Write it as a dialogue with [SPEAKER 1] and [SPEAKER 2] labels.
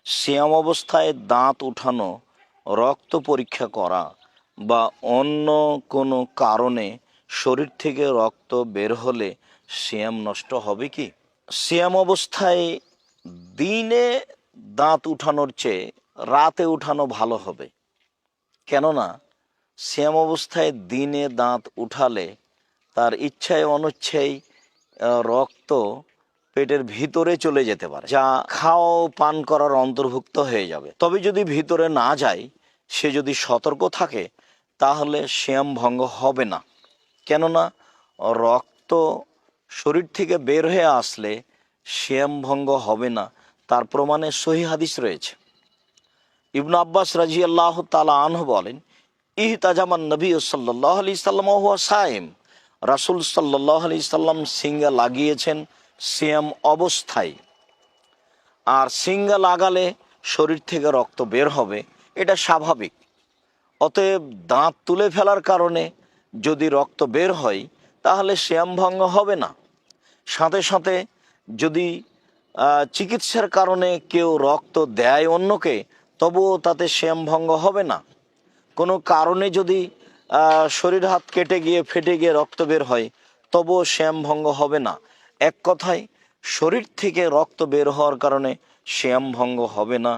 [SPEAKER 1] সিয়াম অবস্থায় দাঁত উঠানো, রক্ত পরীক্ষা করা বা অন্য কোনো কারণে শরীর থেকে রক্ত বের হলে সিয়াম নষ্ট হবে কি? সিয়াম অবস্থায় দিনে দাঁত উঠানোর চেয়ে রাতে উঠানো ভালো হবে। কেননা সিয়াম অবস্থায় দিনে দাঁত উঠালে তার ইচ্ছায় অনিচ্ছায় রক্ত পেটের ভিতরে চলে যেতে পারে, যা খাওয়া পান করার অন্তর্ভুক্ত হয়ে যাবে। তবে যদি ভিতরে না যায়, সে যদি সতর্ক থাকে, তাহলে সিয়াম ভঙ্গ হবে না। কেননা রক্ত শরীর থেকে বের হয়ে আসলে সিয়াম ভঙ্গ হবে না, তার প্রমাণে সহিহ হাদিস রয়েছে। ইবনে আব্বাস রাদিয়াল্লাহু তাআলা আনহু বলেন, ইহতাজামান নবী সাল্লাল্লাহু আলাইহি সাল্লাম ওয়া হুয়া সাইম, রাসূল সাল্লাল্লাহু আলাইহি সাল্লাম সিঙ্গা লাগিয়েছেন সিয়াম অবস্থায়। আর সিঙ্গা লাগালে শরীর থেকে রক্ত বের হবে, এটা স্বাভাবিক। অতএব দাঁত তুলে ফেলার কারণে যদি রক্ত বের হয়, তাহলে সিয়াম ভঙ্গ হবে না। সাথে সাথে যদি চিকিৎসার কারণে কেউ রক্ত দেয় অন্যকে, তবুও তাতে সিয়াম ভঙ্গ হবে না। কোনো কারণে যদি শরীর হাত কেটে গিয়ে ফেটে গিয়ে রক্ত বের হয়, তবুও সিয়াম ভঙ্গ হবে না। এক কথায়, শরীর থেকে রক্ত বের হওয়ার কারণে সিয়াম ভঙ্গ হবে না,